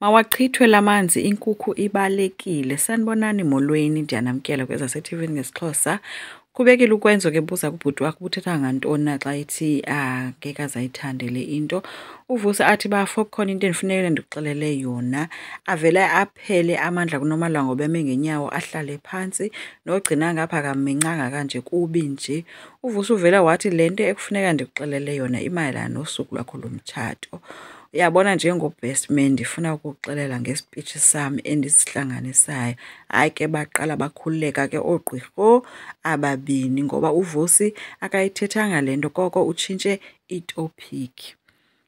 Mawachithwe la manzi inkukhu ibalekile. Sanibonani molweni, ndiyanamkela kwezaseTV ngesiXhosa. Khubekile ukwenza ke buza kubhuti wakho ubuthetha ngantoni na xa ithi ngeke azayithande le into. Uvuse athi bafo kukhona into endifuneke ndikuxelele yona. Avele aphele amandla kuNomalanga ngoba eme ngenyawo ahlale phantsi. Nogcina ngapha akamencanga kanje kubi nje. Uvuse uvele wathi le nto ekufuneka ndikuxelele yona imayelana nosuku lwakho lomtshato. Uyabona njengo-best man ndifuna ukukuxelela nge-speech sami endisihlanganisayo. Hayi ke baqala bakhululeka ke oogqirho ababini ngoba uVusi akayithethanga le nto koko utshintshe itopiki.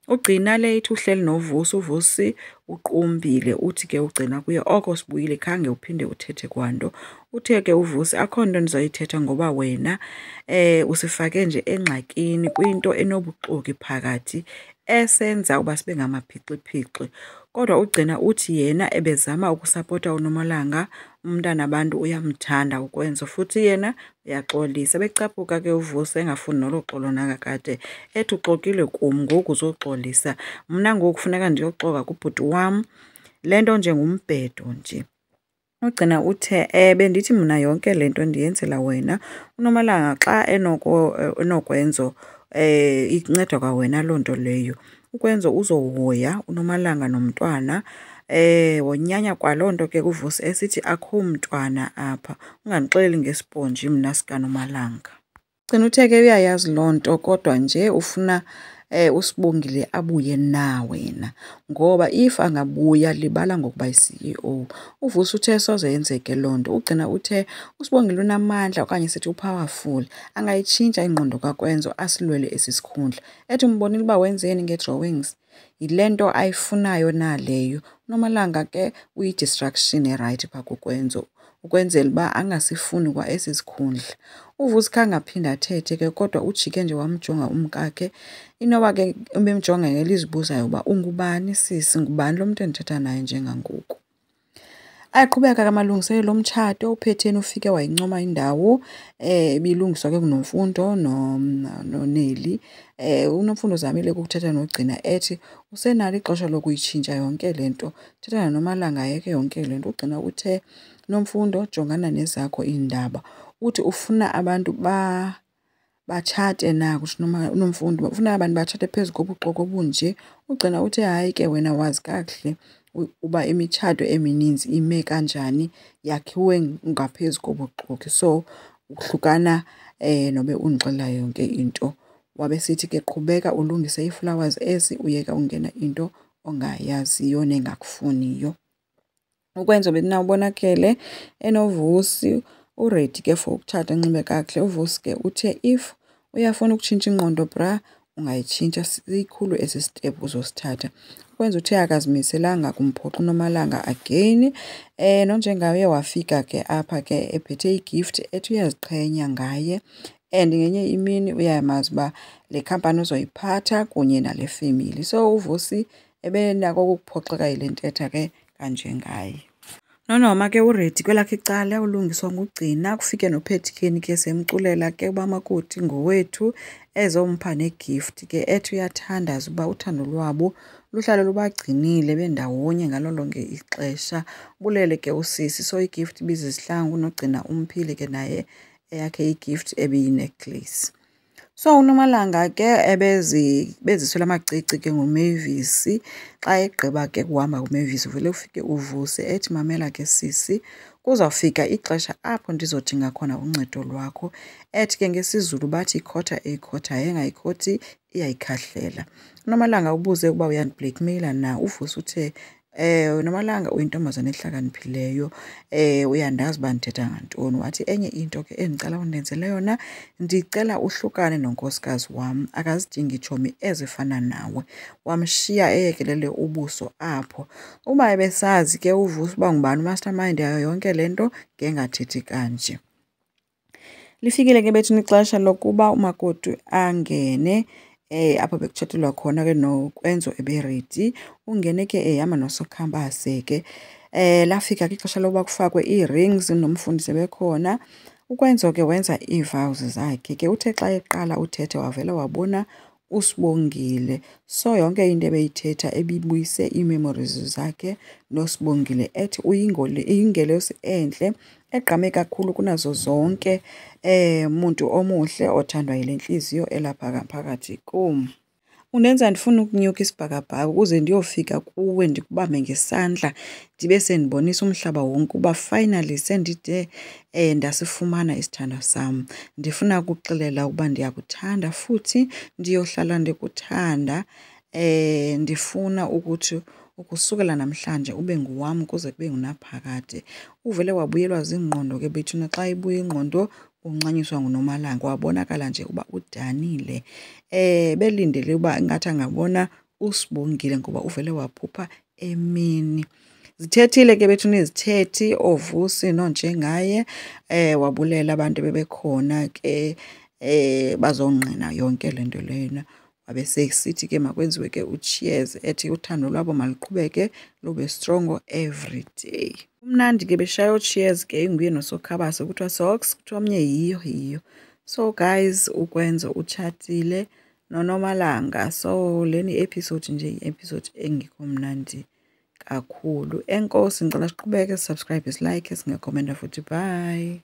Ugcina le ithi uhleli noVusi, uVusi uqumbile uthi ke ugcina kuye oko sibuyile khange uphinde uthethe kwanto. Uthe ke uVusi akho nto ndizoyithetha ngoba wena usifake nje engxakini kwinto enobuxoki phakathi esenza uba sibe ngamaphixiphixi. Kodwa ugcina uthi yena ebezama ukusapota uNomalanga, umntana abantu uyamthanda ukwenza futhi yena uyaxolisa. Becaphuka ke uVusi engafuni nolo xolo nakakade ethi uxokile kum ngoku uzoxolisa. Mna ngoku kufuneka ndiyoxoka kubhuti wam, le nto nje ngumbhedo nje. Ugcina uthe bendithi mna yonke le nto ndiyenzela wena. uNomalanga xa enokwenzo inceda kwawena loo nto leyo. Ukwenzo uzohoya uNomalanga nomntwana. Wonyanya kwaloo nto ke kuVusi esithi akho mntwana apha, ungandixeleli ngesponji mna sikaNomalanga. Ugcina uthe ke uyayazi loo nto kodwa nje ufuna uSibongile abuye na wena, ngoba if angabuya libala ngokuba yi-CEO. uVusi uthe soze yenzeke loo nto. Ugcina uthe uSibongile unamandla okanye sithi upowerful, angayitshintsha ingqondo kakwenzo asilwele esi sikhundla. Ethi umbonile uba wenzeni ngee-drawings, yile nto ayifunayo na leyo. uNomalanga ke uyi-distraction erayithi phaa kukwenzo ukwenzela uba angasifuni kwa esi sikhundla. uVusi khange aphinde athethe ke kodwa ujike nje wamjonga umkakhe. Inoba ke ubemjonga ngelizibuzayo uba ungubani sisi, ngubani lo mntu endithetha naye njengangoku. Aqhubeka ke amalungiselelo omtshato, uPhetheni ufike wayincoma indawo. Ibilungiswa ke nguNomfundo noNeli. uNomfundo uzamile ukuthetha noGcina ethi usenalo ixesha lokuyitshintsha yonke le nto. Thetha noMalanga yeke yonke le nto. Ugcina uthe Nomfundo jongana nezakho iindaba. Uthi ufuna abantu batshate na kutsho uNomfundo, ufuna abantu batshate phezu kobuxoki obunje. Ugcina uthe hayi ke wena wazi kakuhle uba imitshato emininzi ime kanjani, yakhiwe ngaphezu kobuxoki. So uhlukana nobe undixelela yonke into. Wabe sithi ke qhubeka ulungise ii-flowers ezi, uyeka ungena into ongayaziyo nengakufuniyo. Ukwenza bekunawubonakele enoVusi uredi ke for ukutshata enxibe kakuhle. uVusi ke uthe if uyafuna ukutshintsha ingqondo bra ungayitshintsha, sikhulu esi step uzosithatha. Ukwenza uthe akazimiselanga kumphoxa uNomalanga again. Nonjengaye wafika ke apha ke ephethe igift ethi uyaziqhenya ngaye and ngenye imini uyamazi uba le khampani uzoyiphatha kunye nale family. So uVusi ebenako ukuphoxeka yile ntetha ke kanje ngaye. Nonoma ke uredi kwelakhe icala ulungiswa nguGcina. Kufike noPhetheni ke semculela ke uba makoti ngowethu ezompha negift ke ethi uyathandaza uba uthando lwabo luhlale lubagcinile bendawonye ngalo lonke ixesha. Bulele ke usisi. So igift ibizizihlangu, noGcina umphile ke naye eyakhe igift ebiyinecklace. So uNomalanga ke beziselwa amacici ke nguMavis. Xa egqiba ke kuhamba nguMavis uvele ufike uVusi ethi mamela ke sisi, kuzawufika ixesha apho ndizodinga khona uncedo lwakho. Ethi ke ngesiZulu bathi ikhotha eyikhothayo engayikhothi iyayikhahlela. uNomalanga ubuze ukuba uyandiblackmaila na. uVusi uthe Nomalanga uyintombazane ehlakaniphileyo, uyandazi uba ndithetha ngantoni. Wathi enye into ke endicela undenzele yona, ndicela uhlukane nonkosikazi wam, akazidingi tshomi ezifana nawe. Wamshiya eyekelele ubuso apho. Uba ebesazi ke uVusi uba ngubani umastermind yayo yonke le nto ngengathethi kanje. Lifikile ke bethini ixesha lokuba umakoti angene apho bekutshatelwa khona ke nokwenzo eberedi. Ungene ke ehamba noSokhambase ke. Lafika ke ixesha lokuba kufakwe ii-rings noMfundisi bekhona. Ukwenzo ke wenza ii-vows zakhe ke. Uthe xa eqala uthethe wavele wabona uSibongile. So yonke into ebeyithetha ebibuyise ii-memories zakhe noSibongile, ethi uyingelosi enhle egqame kakhulu kunazo zonke, muntu omuhle othandwa yile ntliziyo elapha ngaphakathi kum. Undenza ndifune ukunyuka isibhakabhaka ukuze ndiyofika kuwe ndikubambe ngesandla ndibe sendibonisa umhlaba wonke uba finally sendide ndasifumana isithandwa sam. Ndifuna ukuxelela ukuba ndiyakuthanda futhi ndiyohlala ndikuthanda. Ndifuna ukuthi ukusukela namhlanje ube nguwam kuze kube ngunaphakade. Uvele wabuyelwa ziingqondo ke bethuna, xa ibuya ingqondo uncanyiswa nguNomalanga. Wabonakala nje uba udanile. Belindele uba ingathi angabona uSibongile ngoba uvele waphupha emini. Zithethile ke bethuna izithethi, ooVusi noNjengaye. Wabulela abantu bebekhona ke bazongqina yonke le nto lena. Wabe sesithi ke makwenziwe ke u-cheers, ethi uthando lwabo maluqhubeke lube strongo every day. Kumnandi ke beshaya o-cheers ke inguye noSokhabase, kuthiwa socks, kuthiwa omnye yiyo. So guys, uKwenzo utshatile noNomalanga. So leni episode nje i-episode engekho mnandi kakhulu. Enkosi, ngicela siqhubeke, subscribe, silike, singekhomenta futhi. Bye.